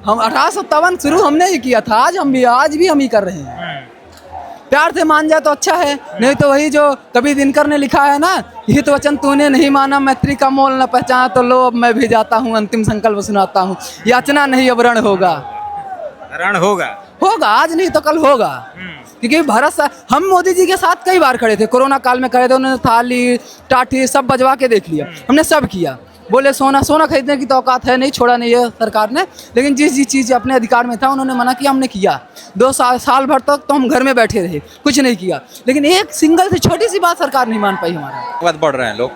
हम 1857 शुरू हमने ही किया था, आज भी हम ही कर रहे हैं। प्यार से मान जाए तो अच्छा है, नहीं तो वही जो कवि दिनकर ने लिखा है ना, हित वचन तूने नहीं माना, मैत्री का मोल न पहचाना, तो लो अब मैं भी जाता हूँ, अंतिम संकल्प सुनाता हूँ, याचना नहीं अब रण होगा। रण होगा, आज नहीं तो कल होगा। क्योंकि हम मोदी जी के साथ कई बार खड़े थे, कोरोना काल में खड़े थे, उन्होंने थाली टाठी सब बजवा के देख लिया, हमने सब किया। बोले सोना खरीदने की तो औकात है नहीं, छोड़ा नहीं है सरकार ने, लेकिन जिस चीज़ अपने अधिकार में था उन्होंने मना किया, हमने किया। 2 साल भर तक तो हम घर में बैठे रहे, कुछ नहीं किया, लेकिन एक सिंगल से छोटी सी बात सरकार नहीं मान पाई हमारा। बहुत बढ़ रहे हैं लोग।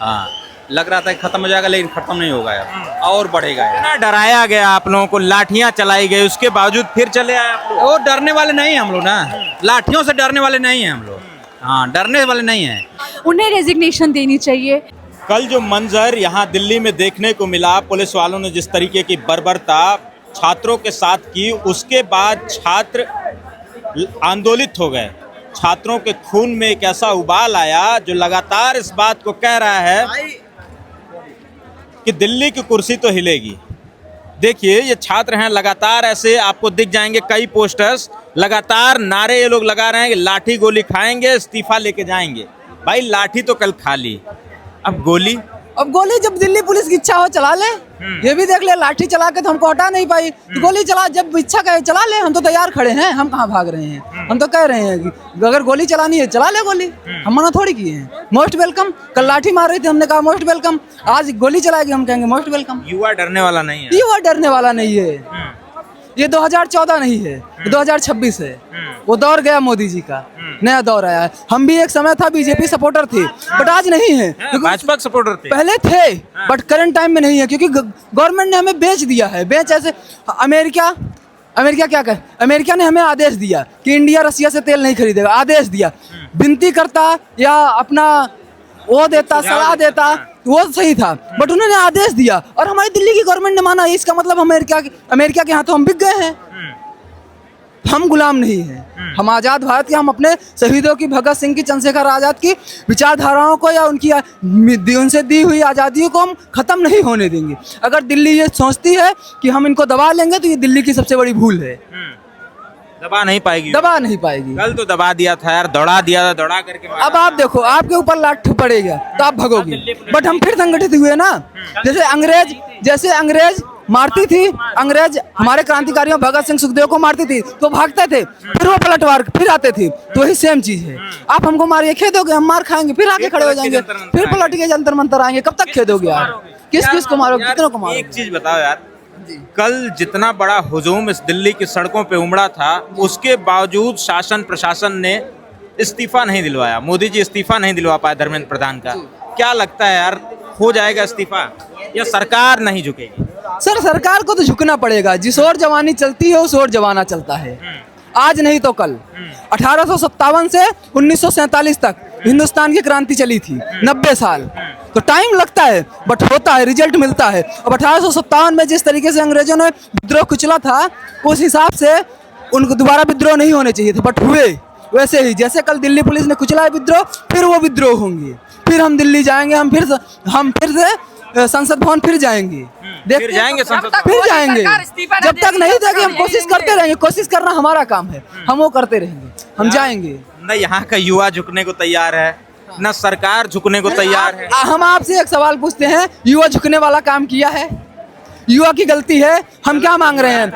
हाँ, लग रहा था कि खत्म हो जाएगा, लेकिन खत्म नहीं होगा यार, और बढ़ेगा। इतना डराया गया आप लोगों को, लाठियां चलाई गई, उसके बावजूद फिर चले आए आप लोग। वो डरने वाले नहीं हम लोग ना, लाठियों से डरने वाले नहीं हैं हम लोग। हाँ, डरने वाले नहीं हैं। उन्हें रेजिग्नेशन देनी चाहिए। कल जो मंजर यहाँ दिल्ली में देखने को मिला, पुलिस वालों ने जिस तरीके की बर्बरता छात्रों के साथ की, उसके बाद छात्र आंदोलित हो गए। छात्रों के खून में एक ऐसा उबाल आया जो लगातार इस बात को कह रहा है कि दिल्ली की कुर्सी तो हिलेगी। देखिए, ये छात्र हैं, लगातार ऐसे आपको दिख जाएंगे कई पोस्टर्स, लगातार नारे ये लोग लगा रहे हैं कि लाठी गोली खाएंगे, इस्तीफा लेके जाएंगे। भाई लाठी तो कल खा ली, अब गोली जब दिल्ली पुलिस की इच्छा हो चला ले। ये भी देख ले, लाठी चला के तो हमको हटा नहीं पाई, तो गोली चला, जब इच्छा करे चला ले, हम तो तैयार खड़े हैं, हम कहाँ भाग रहे हैं। हम तो कह रहे हैं कि अगर गोली चलानी है चला ले गोली, हम मना थोड़ी किए हैं। Most welcome. कल लाठी मार रही थी, हमने कहा मोस्ट वेलकम, आज गोली चलाएगी, हम कहेंगे मोस्ट वेलकम। युवा डरने वाला नहीं है, युवा डरने वाला नहीं है। ये 2014 नहीं है, 2026 है। वो दौर गया मोदी जी का, नया दौर आया है। हम भी एक समय था बीजेपी सपोर्टर थे, बट आज नहीं है। भाजपा सपोर्टर थे पहले थे, बट करंट टाइम में नहीं है, क्योंकि गवर्नमेंट ने हमें बेच दिया है। बेच ऐसे, अमेरिका क्या कर, अमेरिका ने हमें आदेश दिया कि इंडिया रसिया से तेल नहीं खरीदेगा, आदेश दिया। विनती करता या अपना वो देता, सलाह देता, वो सही था, बट उन्होंने आदेश दिया और हमारी दिल्ली की गवर्नमेंट ने माना। इसका मतलब अमेरिका के हाथों हम बिक गए हैं। हम गुलाम नहीं हैं, हम आज़ाद भारत के, हम अपने शहीदों की, भगत सिंह की, चंद्रशेखर आज़ाद की विचारधाराओं को या उनसे दी हुई आज़ादियों को हम ख़त्म नहीं होने देंगे। अगर दिल्ली ये सोचती है कि हम इनको दबा लेंगे, तो ये दिल्ली की सबसे बड़ी भूल है। दबा नहीं पाएगी, कल तो दबा दिया था यार, दौड़ा दिया था, दौड़ा करके। अब आप देखो, आपके ऊपर लाठी पड़ेगा तो आप भगोगे, बट हम फिर संगठित हुए ना। जैसे अंग्रेज मारती थी, अंग्रेज हमारे क्रांतिकारियों भगत सिंह सुखदेव को मारती थी तो भागते थे, फिर वो पलटवार फिर आते थे, तो वही सेम चीज है। आप हमको मारिए, खेदोगे, हम मार खाएंगे, फिर आके खड़े हो जाएंगे, फिर पलट के जंतर मंतर आएंगे। कब तक खेदोगे आप? किस को मारोगे, कितनों को मारोगे? एक चीज बताओ यार, कल जितना बड़ा हुजूम इस दिल्ली की सड़कों पे उमड़ा था, उसके बावजूद शासन प्रशासन ने इस्तीफा नहीं दिलवाया। मोदी जी इस्तीफा नहीं दिलवा पाए धर्मेंद्र प्रधान का। क्या लगता है यार, हो जाएगा इस्तीफा या सरकार नहीं झुकेगी? सर, सरकार को तो झुकना पड़ेगा। जिस ओर जवानी चलती है उस ओर जमाना चलता है, आज नहीं तो कल। 1857 से 1947 तक हिंदुस्तान की क्रांति चली थी, 90 साल। तो टाइम लगता है, बट होता है, रिजल्ट मिलता है। अब 1857 में जिस तरीके से अंग्रेजों ने विद्रोह कुचला था, उस हिसाब से उनको दोबारा विद्रोह नहीं होने चाहिए थे, बट हुए। वैसे ही जैसे कल दिल्ली पुलिस ने कुचला है विद्रोह, फिर वो विद्रोह होंगे, फिर हम दिल्ली जाएंगे, हम फिर से संसद भवन फिर जाएंगे, फिर जाएंगे संसद, फिर जाएंगे। जब तक नहीं देंगे, हम कोशिश करते रहेंगे। कोशिश करना हमारा काम है, हम वो करते रहेंगे, हम जाएंगे। न यहाँ का युवा झुकने को तैयार है, न सरकार झुकने को तैयार है। हम आपसे एक सवाल पूछते हैं, युवा झुकने वाला काम किया है? युवा की गलती है। हम क्या मांग रहे हैं?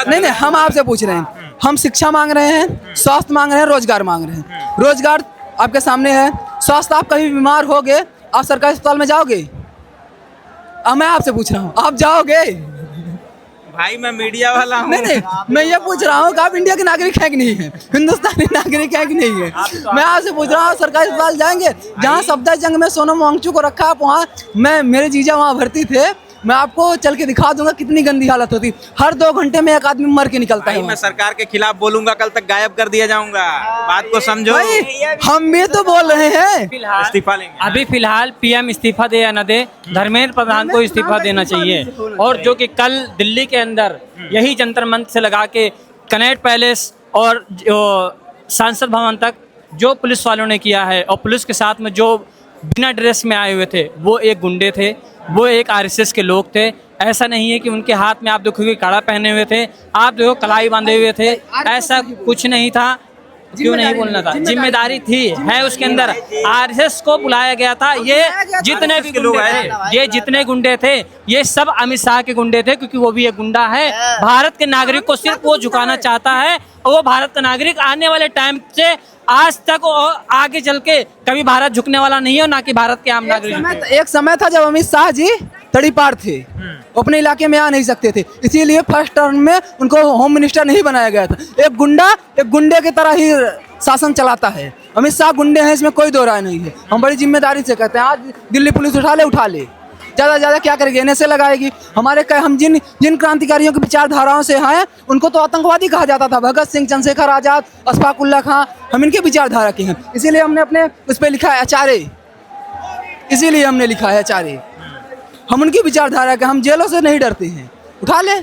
नहीं, हम आपसे पूछ रहे हैं। हम शिक्षा मांग रहे हैं, स्वास्थ्य मांग रहे हैं, रोजगार मांग रहे हैं। रोजगार आपके सामने है, स्वास्थ्य, आप कहीं बीमार हो गए, आप सरकारी अस्पताल में जाओगे? मैं आपसे पूछ रहा हूँ, आप जाओगे? भाई मैं मीडिया वाला हूँ। नहीं, मैं ये पूछ रहा हूँ कि आप इंडिया के नागरिक है कि नहीं है, हिंदुस्तानी नागरिक है कि नहीं है? मैं आपसे पूछ रहा हूँ, सरकारी अस्पताल जाएंगे? जहाँ सफदरजंग में सोनम वांगचुक को रखा, आप वहाँ, मेरे जीजा वहाँ भर्ती थे, मैं आपको चल के दिखा दूंगा कितनी गंदी हालत होती। हर 2 घंटे में एक आदमी मर के निकलता है। मैं सरकार के खिलाफ बोलूंगा, कल तक गायब कर दिया जाऊंगा। बात को समझो। हम भी तो बोल रहे हैं इस्तीफा लेंगे। अभी फिलहाल पीएम इस्तीफा दे या न दे, धर्मेंद्र प्रधान को इस्तीफा देना चाहिए। और जो कि कल दिल्ली के अंदर यही जंतर मंत्र से लगा के कनेट पैलेस और संसद भवन तक जो पुलिस वालों ने किया है, और पुलिस के साथ में जो बिना ड्रेस में आए हुए थे, वो एक गुंडे थे, वो एक आरएसएस के लोग थे। ऐसा नहीं है कि उनके हाथ में आप देखोगे कड़ा पहने हुए थे, आप देखो कलाई बांधे हुए थे, ऐसा कुछ नहीं था। क्यों नहीं बोलना था? जिम्मेदारी थी है उसके अंदर। आरएसएस को बुलाया गया था। ये जितने भी गुंडे थे, ये जितने गुंडे थे, ये सब अमित शाह के गुंडे थे, क्योंकि वो भी एक गुंडा है। भारत के नागरिक को सिर्फ वो झुकाना चाहता है, और वो भारत का नागरिक आने वाले टाइम से आज तक और आगे चल के कभी भारत झुकने वाला नहीं है, और ना कि भारत के आम नागरिक। एक समय था जब अमित शाह जी तड़ीपार थे, वो अपने इलाके में आ नहीं सकते थे, इसीलिए फर्स्ट टर्म में उनको होम मिनिस्टर नहीं बनाया गया था। एक गुंडे की तरह ही शासन चलाता है। अमित शाह गुंडे हैं, इसमें कोई दो राय नहीं है। हम बड़ी जिम्मेदारी से कहते हैं, आज दिल्ली पुलिस उठा ले, ज़्यादा क्या करेगी? एनएसए लगाएगी। हम जिन क्रांतिकारियों की विचारधाराओं से हैं, उनको तो आतंकवादी कहा जाता था, भगत सिंह, चंद्रशेखर आज़ाद, अशफाक उल्ला खां, हम इनके विचारधारा के हैं। इसीलिए हमने अपने उस पर लिखा है आचार्य, हम उनकी विचारधारा के, हम जेलों से नहीं डरते हैं। उठा ले।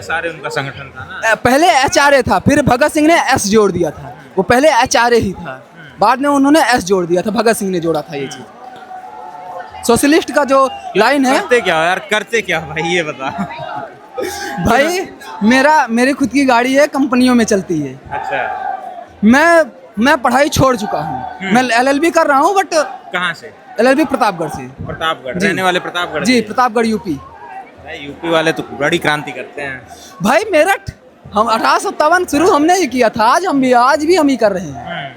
सारे उनका संगठन था ना, पहले आचार्य था, फिर भगत सिंह ने एस जोड़ दिया था। वो पहले आचार्य ही था, बाद में उन्होंने एस जोड़ दिया था, भगत सिंह ने जोड़ा था ये चीज। सोशलिस्ट का जो लाइन है। करते क्या भाई, ये बता। भाई मेरी खुद की गाड़ी है, कंपनियों में चलती है। अच्छा। मैं पढ़ाई छोड़ चुका हूँ। मैं LLB कर रहा हूँ, बट कहाँ से? LLB प्रतापगढ़ से। प्रतापगढ़ रहने वाले? प्रतापगढ़ जी, प्रतापगढ़ यूपी। यूपी वाले तो बड़ी क्रांति करते हैं भाई। मेरठ हम 1857 शुरू हमने ही किया था, आज भी हम ही कर रहे हैं।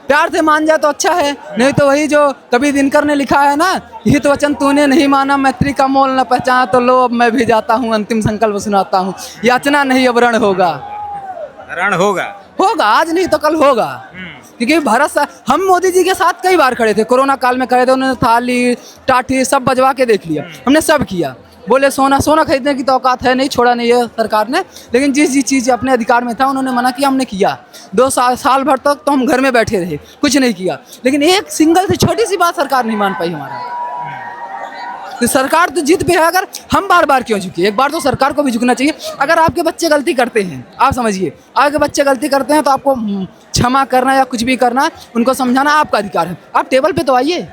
प्यार से मान जाए तो अच्छा है, नहीं तो वही जो कभी दिनकर ने लिखा है ना, ये तो वचन तूने नहीं माना, मैत्री का मोल न पहचाना, तो लो अब मैं भी जाता हूँ, अंतिम संकल्प सुनाता हूँ, याचना नहीं अब रण होगा। आज नहीं तो कल होगा। क्योंकि हम मोदी जी के साथ कई बार खड़े थे, कोरोना काल में खड़े थे, उन्होंने थाली टाटी सब बजवा के देख लिया, हमने सब किया। बोले सोना खरीदने की तो औकात है नहीं, छोड़ा नहीं है सरकार ने, लेकिन जिस चीज़ अपने अधिकार में था उन्होंने मना किया, हमने किया। 2 साल भर तक तो हम घर में बैठे रहे, कुछ नहीं किया, लेकिन एक सिंगल से छोटी सी बात सरकार नहीं मान पाई हमारा। तो सरकार तो जिद पे है, अगर हम बार क्यों झुके? एक बार तो सरकार को भी झुकना चाहिए। अगर आपके बच्चे गलती करते हैं, आप समझिए, आपके बच्चे गलती करते हैं तो आपको क्षमा करना या कुछ भी करना, उनको समझाना आपका अधिकार है। आप टेबल पे तो आइए,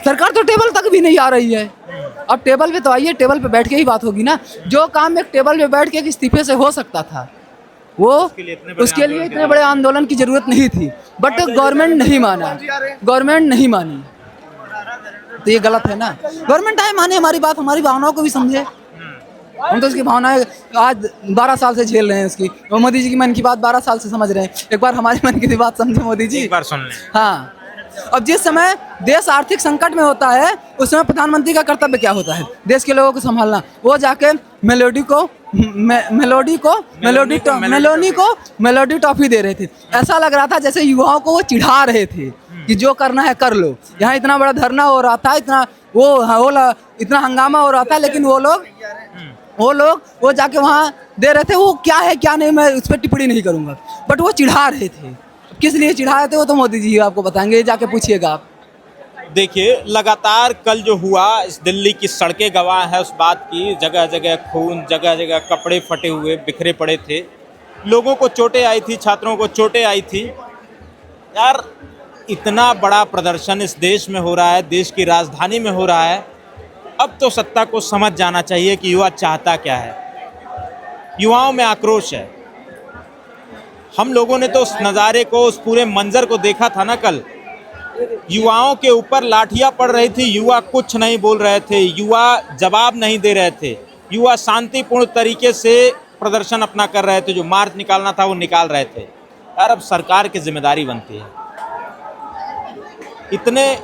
सरकार तो टेबल तक भी नहीं आ रही है। अब टेबल पे तो आइए, टेबल पे बैठ के ही बात होगी ना। जो काम एक टेबल पे बैठ के इस्तीफे से हो सकता था, वो उसके लिए इतने बड़े आंदोलन की जरूरत नहीं थी, बट गवर्नमेंट नहीं मानी, तो ये गलत है ना। गवर्नमेंट आए, माने हमारी बात, हमारी भावनाओं को भी समझे। हम तो उसकी भावनाएं आज 12 साल से झेल रहे हैं उसकी। वो मोदी जी की मन की बात 12 साल से समझ रहे हैं, एक बार हमारी मन की बात समझे मोदी जी, एक बार सुन लें। हाँ। अब जिस समय देश आर्थिक संकट में होता है, उस समय प्रधानमंत्री का कर्तव्य क्या होता है? देश के लोगों को संभालना। वो जाके मेलोडी टॉफी दे रहे थे। ऐसा लग रहा था जैसे युवाओं को वो चिढ़ा रहे थे कि जो करना है कर लो। यहाँ इतना बड़ा धरना हो रहा था, इतना हंगामा हो रहा था, लेकिन वो लोग वो जाके वहाँ दे रहे थे। वो क्या है क्या नहीं, मैं उस पर टिप्पणी नहीं करूँगा, बट वो चिढ़ा रहे थे। किस लिए चिढ़ाए थे वो तो मोदी जी आपको बताएंगे, जाके पूछिएगा आप। देखिए, लगातार कल जो हुआ, इस दिल्ली की सड़कें गवाह है उस बात की। जगह जगह खून, जगह जगह कपड़े फटे हुए बिखरे पड़े थे, लोगों को चोटें आई थी, छात्रों को चोटें आई थी। यार, इतना बड़ा प्रदर्शन इस देश में हो रहा है, देश की राजधानी में हो रहा है। अब तो सत्ता को समझ जाना चाहिए कि युवा चाहता क्या है। युवाओं में आक्रोश है। हम लोगों ने तो उस नज़ारे को, उस पूरे मंजर को देखा था ना कल। युवाओं के ऊपर लाठियां पड़ रही थी, युवा कुछ नहीं बोल रहे थे, युवा जवाब नहीं दे रहे थे, युवा शांतिपूर्ण तरीके से प्रदर्शन अपना कर रहे थे। जो मार्च निकालना था वो निकाल रहे थे। यार, अब सरकार की जिम्मेदारी बनती है। इतने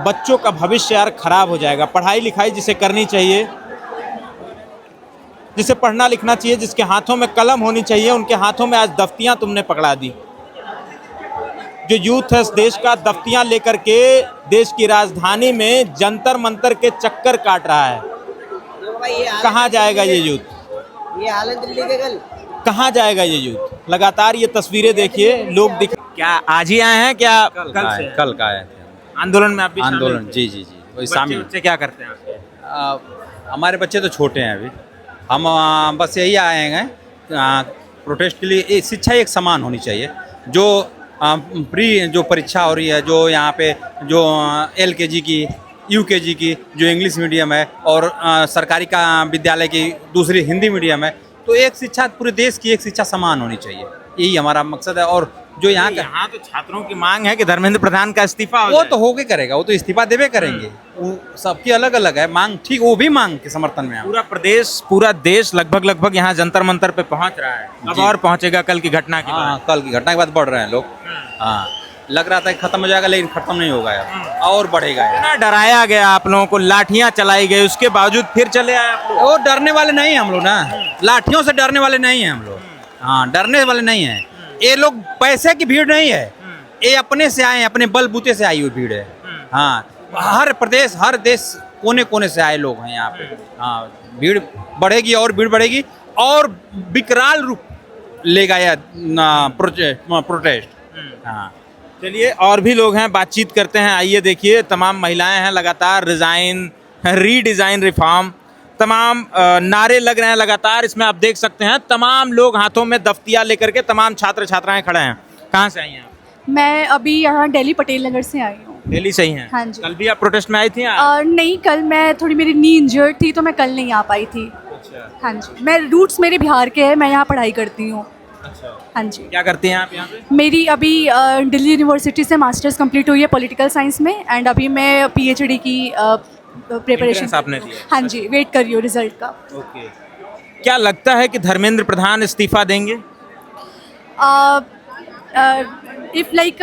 बच्चों का भविष्य यार खराब हो जाएगा। पढ़ाई लिखाई जिसे करनी चाहिए, जिसे पढ़ना लिखना चाहिए, जिसके हाथों में कलम होनी चाहिए, उनके हाथों में आज दफ्तियां तुमने पकड़ा दी। जो यूथ है इस देश का, दफ्तियां लेकर के देश की राजधानी में जंतर मंतर के चक्कर काट रहा है। कहाँ जाएगा ये यूथ? ये हालत दिल्ली के कल कहाँ जाएगा ये यूथ? लगातार ये तस्वीरें देखिए, लोग क्या आज ही आए हैं क्या? कल का आए थे आंदोलन में। आप भी आंदोलन? जी वही शामिल। बच्चे क्या करते हैं? हमारे बच्चे तो छोटे हैं अभी। हम बस यही आए हैं प्रोटेस्ट के लिए। शिक्षा एक समान होनी चाहिए। जो प्री जो परीक्षा हो रही है, जो यहाँ पे जो LKG की यूकेजी की जो इंग्लिश मीडियम है और सरकारी का विद्यालय की दूसरी हिंदी मीडियम है, तो एक शिक्षा पूरे देश की एक शिक्षा समान होनी चाहिए, यही हमारा मकसद है। और जो यहाँ का यहाँ तो छात्रों की मांग है कि धर्मेंद्र प्रधान का इस्तीफा हो वो जाए। तो होके करेगा, वो तो इस्तीफा देवे करेंगे, वो सबकी अलग अलग है मांग, ठीक, वो भी मांग के समर्थन में है। पूरा देश लगभग यहाँ जंतर मंतर पे पहुंच रहा है, अब जी। और पहुंचेगा कल की घटना के बाद। हाँ, कल की घटना के बाद बढ़ रहे हैं लोग। हाँ, लग रहा था कि खत्म हो जाएगा, लेकिन खत्म नहीं होगा यार, और बढ़ेगा यार। इतना डराया गया आप लोगों को, लाठियां चलाई गई, उसके बावजूद फिर चले आए आप लोग। वो डरने वाले नहीं हैं हम लोग ना, लाठियों से डरने वाले नहीं हैं हम लोग। हाँ, डरने वाले नहीं हैं ये लोग, पैसे की भीड़ नहीं है, ये अपने से आए हैं, अपने बलबूते से आई हुई भीड़ है। हाँ, हर प्रदेश हर देश कोने कोने से आए लोग हैं यहाँ पे। हाँ, भीड़ बढ़ेगी और भीड़ बढ़ेगी और विकराल रूप लेगा यह प्रोटेस्ट। हाँ, चलिए और भी लोग हैं, बातचीत करते हैं। आइए देखिए, तमाम महिलाएं हैं, लगातार रिजाइन, रीडिजाइन, रिफॉर्म, तमाम नारे लग रहे हैं लगातार। इसमें आप देख सकते हैं तमाम लोग हाथों में दफ्तिया लेकर के, तमाम छात्र छात्राएं खड़े हैं। कहाँ से आई हैं आप? मैं अभी यहाँ दिल्ली पटेल नगर से आई हूँ। दिल्ली से ही हैं? हाँ जी। कल भी आप प्रोटेस्ट में आई थी? नहीं, कल मैं थोड़ी, मेरी नी इंजर्ड थी तो मैं कल नहीं आ पाई थी। अच्छा, हाँ जी, मैं रूट्स मेरे बिहार के हैं, मैं यहाँ पढ़ाई करती हूँ। अच्छा। हाँ जी। क्या करती हैं आप यहाँ पे? मेरी अभी दिल्ली यूनिवर्सिटी से मास्टर्स कंप्लीट हुई है पॉलिटिकल साइंस में, एंड अभी मैं पीएचडी की प्रिपरेशन Entrance आपने दिया? हाँ जी, वेट कर रही हूँ रिजल्ट का। ओके, क्या लगता है कि धर्मेंद्र प्रधान इस्तीफा देंगे? इफ़ लाइक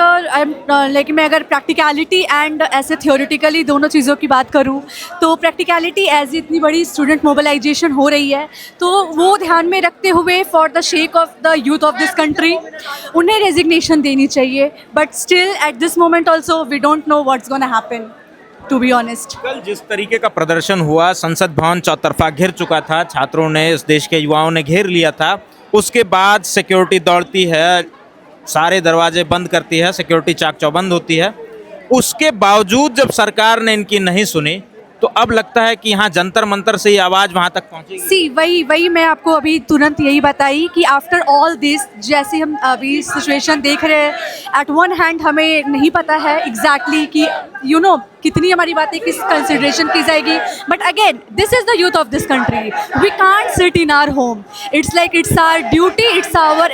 लाइक मैं अगर प्रैक्टिकलिटी एंड ऐसे थियोरेटिकली दोनों चीज़ों की बात करूं, तो प्रैक्टिकलिटी एज इतनी बड़ी स्टूडेंट मोबिलाइजेशन हो रही है, तो वो ध्यान में रखते हुए for the sake of the youth of this country उन्हें रेजिग्नेशन देनी चाहिए। But still at this moment also we don't know what's gonna happen, to be honest. कल जिस तरीके का प्रदर्शन हुआ, संसद भवन चौतरफा घिर चुका था, छात्रों ने, इस देश के युवाओं ने घेर लिया था, उसके बाद सिक्योरिटी दौड़ती है, सारे दरवाजे बंद करती है, सिक्योरिटी चाक चौबंद होती है, उसके बावजूद जब सरकार ने इनकी नहीं सुनी, तो अब लगता है कि यहाँ जंतर मंतर से ये आवाज़ वहाँ तक पहुँचेगी। सी वही मैं आपको अभी तुरंत यही बताई कि आफ्टर ऑल दिस, जैसे हम अभी सिचुएशन देख रहे हैं, एट वन हैंड हमें नहीं पता है एग्जैक्टली कि यू नो कितनी हमारी बातें किस कंसिडरेशन की जाएगी, but again this is the youth of this country, we can't sit in our home, it's like it's our duty, it's our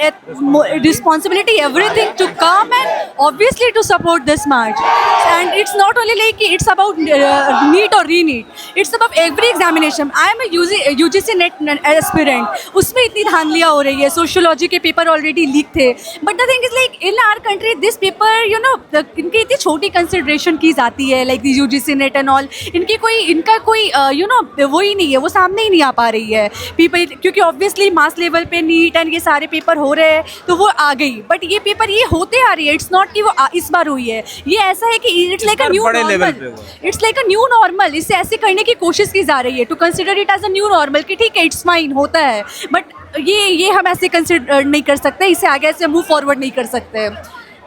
responsibility, everything to come and obviously to support this march. And it's not only like it's about NEET और reNEET, it's about every examination. I am a UGC NET aspirant, उसमें इतनी धांधलियाँ हो रही है, sociology के paper already leak थे, but the thing is like in our country this paper you know इनकी इतनी छोटी कंसिडरेशन की जाती है, like UGC NET and all, इनका कोई यू नो वो ही नहीं है, वो सामने ही नहीं आ पा रही है पीपल, क्योंकि ऑब्वियसली मास लेवल पे नीट एंड ये सारे पेपर हो रहे हैं तो वो आ गई, बट ये पेपर ये होते आ रही है, इट्स नॉट कि वो इस बार हुई है, ये ऐसा है कि it's like a new normal, it's like a new normal, इसे ऐसे करने की कोशिश की जा रही है to consider it as a new normal कि ठीक है इट्स फाइन होता है, बट ये हम ऐसे कंसिडर नहीं कर सकते, इसे आगे ऐसे मूव फॉरवर्ड नहीं कर सकते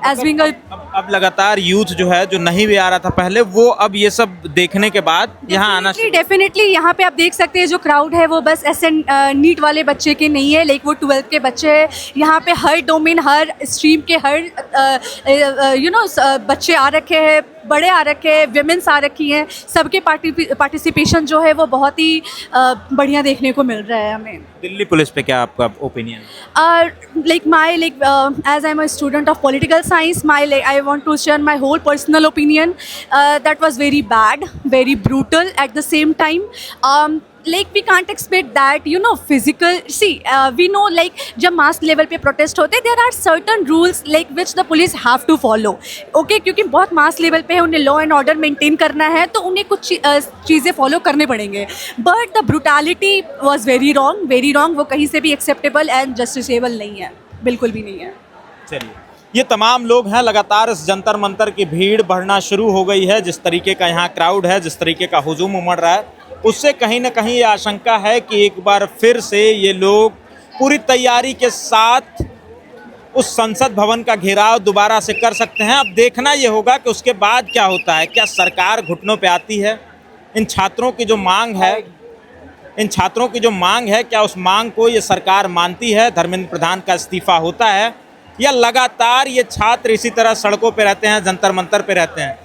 एज बीइंग अब लगातार यूथ जो है, जो नहीं भी आ रहा था पहले, वो अब ये सब देखने के बाद यहाँ आना डेफिनेटली यहाँ पे आप देख सकते हैं जो क्राउड है वो बस ऐसे नीट वाले बच्चे के नहीं है, लाइक वो 12th के बच्चे हैं, यहाँ पे हर डोमेन, हर स्ट्रीम के हर यू नो बच्चे आ रखे हैं, बड़े आ रखे हैं, विमेंस आ रखी हैं, सबके पार्टिसिपेशन जो है वो बहुत ही बढ़िया देखने को मिल रहा है हमें। दिल्ली पुलिस पे क्या आपका opinion? As I'm a student of political science, I want to share my whole personal opinion. That was very bad, very brutal at the same time. We can't expect that, you know, physical. See, we know जब mass level पे protest होते, there are certain rules which the police have to follow. Okay, क्योंकि बहुत mass level पे है, उन्हें law and order maintain करना है, तो उन्हें कुछ चीज़ें follow करने पड़ेंगे. But the brutality was very wrong, वो कहीं से भी acceptable and justifiable नहीं है, बिल्कुल भी नहीं है. चलिए, ये तमाम लोग हैं, लगातार इस जंतर मंतर की भीड़ बढ़ना शुरू हो गई है, जिस तरीके का यहाँ क्राउड है, जिस तरीके का हुजूम उमड़ रहा है, उससे कहीं ना कहीं ये आशंका है कि एक बार फिर से ये लोग पूरी तैयारी के साथ उस संसद भवन का घेराव दोबारा से कर सकते हैं। अब देखना ये होगा कि उसके बाद क्या होता है, क्या सरकार घुटनों पे आती है, इन छात्रों की जो मांग है क्या उस मांग को ये सरकार मानती है, धर्मेंद्र प्रधान का इस्तीफा होता है, या लगातार ये छात्र इसी तरह सड़कों पे रहते हैं, जंतर मंतर पे रहते हैं।